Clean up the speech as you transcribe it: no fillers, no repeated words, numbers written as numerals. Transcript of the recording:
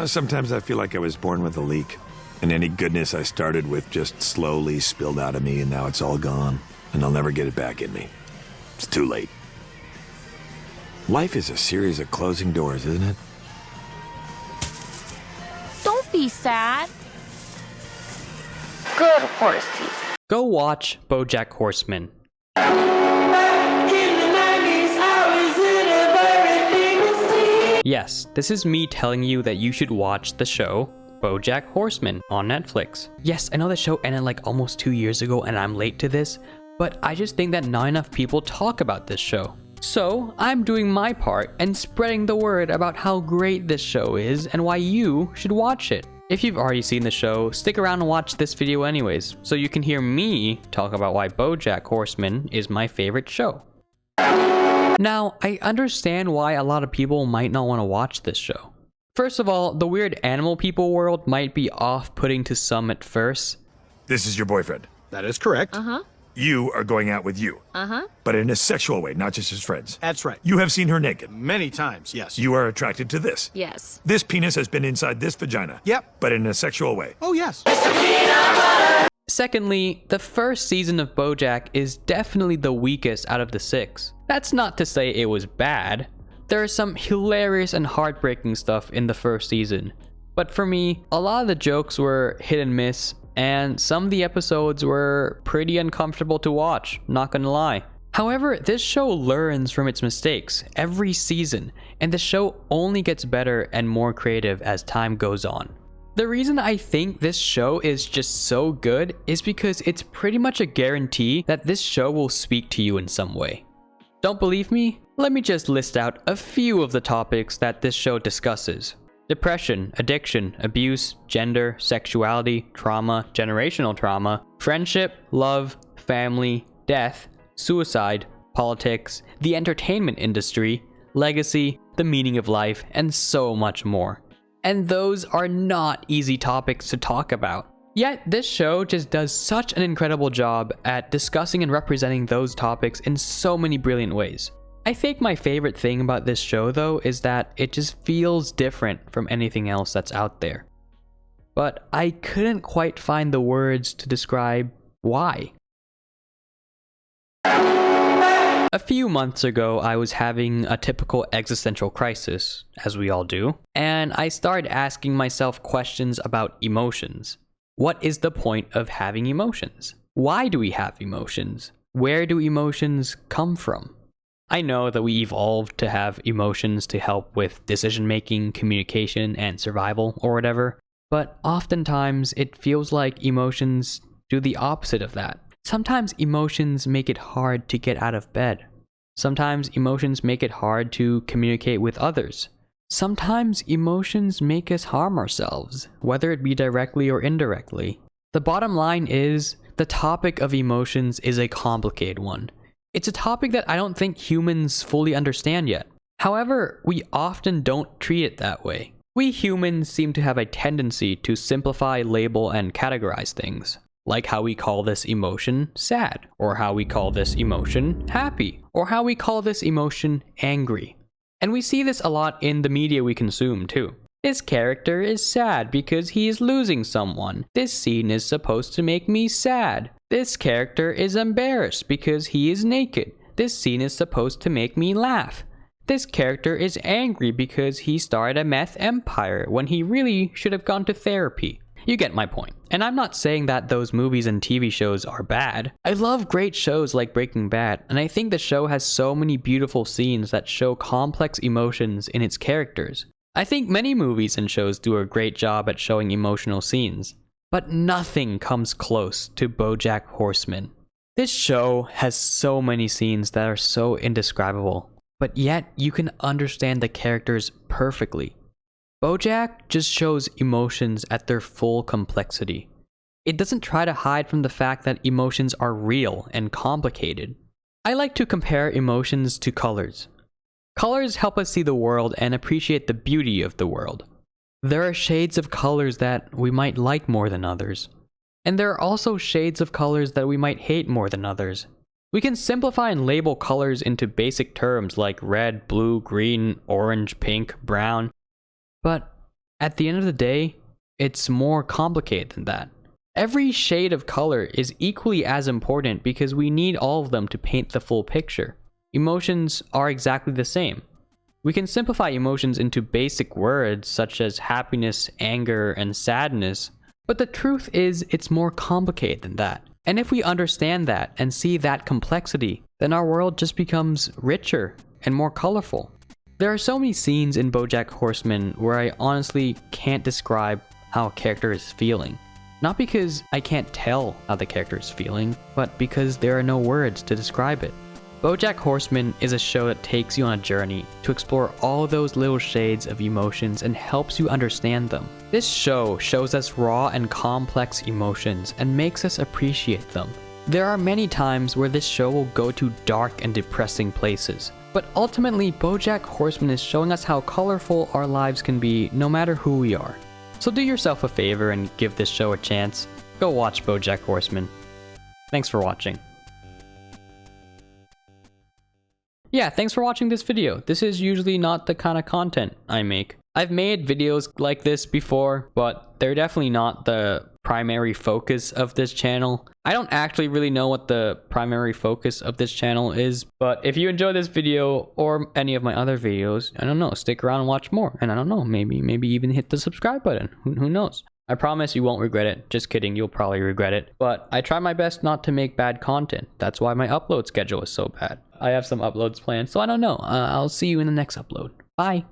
Sometimes I feel like I was born with a leak, and any goodness I started with just slowly spilled out of me, and now it's all gone, and I'll never get it back in me. It's too late. Life is a series of closing doors, isn't it? Don't be sad. Good horsey. Go watch BoJack Horseman. Yes, this is me telling you that you should watch the show BoJack Horseman on Netflix. Yes, I know the show ended like almost 2 years ago and I'm late to this, but I just think that not enough people talk about this show. So I'm doing my part and spreading the word about how great this show is and why you should watch it. If you've already seen the show, stick around and watch this video anyways, so you can hear me talk about why BoJack Horseman is my favorite show. Now, I understand why a lot of people might not want to watch this show. First of all, the weird animal people world might be off-putting to some at first. This is your boyfriend. That is correct. You are going out with you. But in a sexual way, not just as friends. That's right. You have seen her naked. Many times, yes. You are attracted to this. Yes. This penis has been inside this vagina. Yep. But in a sexual way. Oh, yes. Secondly, the first season of BoJack is definitely the weakest out of the 6. That's not to say it was bad. There is some hilarious and heartbreaking stuff in the first season. But for me, a lot of the jokes were hit and miss, and some of the episodes were pretty uncomfortable to watch, not gonna lie. However, this show learns from its mistakes every season, and the show only gets better and more creative as time goes on. The reason I think this show is just so good is because it's pretty much a guarantee that this show will speak to you in some way. Don't believe me? Let me just list out a few of the topics that this show discusses. Depression, addiction, abuse, gender, sexuality, trauma, generational trauma, friendship, love, family, death, suicide, politics, the entertainment industry, legacy, the meaning of life, and so much more. And those are not easy topics to talk about. Yet this show just does such an incredible job at discussing and representing those topics in so many brilliant ways. I think my favorite thing about this show though is that it just feels different from anything else that's out there. But I couldn't quite find the words to describe why. A few months ago, I was having a typical existential crisis, as we all do, and I started asking myself questions about emotions. What is the point of having emotions? Why do we have emotions? Where do emotions come from? I know that we evolved to have emotions to help with decision-making, communication, and survival, or whatever, but oftentimes it feels like emotions do the opposite of that. Sometimes emotions make it hard to get out of bed. Sometimes emotions make it hard to communicate with others. Sometimes emotions make us harm ourselves, whether it be directly or indirectly. The bottom line is, the topic of emotions is a complicated one. It's a topic that I don't think humans fully understand yet. However, we often don't treat it that way. We humans seem to have a tendency to simplify, label, and categorize things. Like how we call this emotion sad, or how we call this emotion happy, or how we call this emotion angry. And we see this a lot in the media we consume too. This character is sad because he is losing someone. This scene is supposed to make me sad. This character is embarrassed because he is naked. This scene is supposed to make me laugh. This character is angry because he started a meth empire when he really should have gone to therapy. You get my point. And I'm not saying that those movies and TV shows are bad. I love great shows like Breaking Bad, and I think the show has so many beautiful scenes that show complex emotions in its characters. I think many movies and shows do a great job at showing emotional scenes. But nothing comes close to BoJack Horseman. This show has so many scenes that are so indescribable, but yet you can understand the characters perfectly. BoJack just shows emotions at their full complexity. It doesn't try to hide from the fact that emotions are real and complicated. I like to compare emotions to colors. Colors help us see the world and appreciate the beauty of the world. There are shades of colors that we might like more than others. And there are also shades of colors that we might hate more than others. We can simplify and label colors into basic terms like red, blue, green, orange, pink, brown. But At the end of the day, it's more complicated than that. Every shade of color is equally as important because we need all of them to paint the full picture. Emotions are exactly the same. We can simplify emotions into basic words such as happiness, anger, and sadness, but the truth is it's more complicated than that. And if we understand that and see that complexity, then our world just becomes richer and more colorful. There are so many scenes in BoJack Horseman where I honestly can't describe how a character is feeling. Not because I can't tell how the character is feeling, but because there are no words to describe it. BoJack Horseman is a show that takes you on a journey to explore all those little shades of emotions and helps you understand them. This show shows us raw and complex emotions and makes us appreciate them. There are many times where this show will go to dark and depressing places, but ultimately BoJack Horseman is showing us how colorful our lives can be no matter who we are. So do yourself a favor and give this show a chance. Go watch BoJack Horseman. Thanks for watching. Yeah, thanks for watching this video. This is usually not the kind of content I make. I've made videos like this before, but they're definitely not the primary focus of this channel. I don't actually really know what the primary focus of this channel is, but if you enjoy this video or any of my other videos, I don't know, stick around and watch more. And I don't know, maybe even hit the subscribe button. Who knows? I promise you won't regret it. Just kidding, you'll probably regret it. But I try my best not to make bad content. That's why my upload schedule is so bad. I have some uploads planned, so I don't know. I'll see you in the next upload. Bye.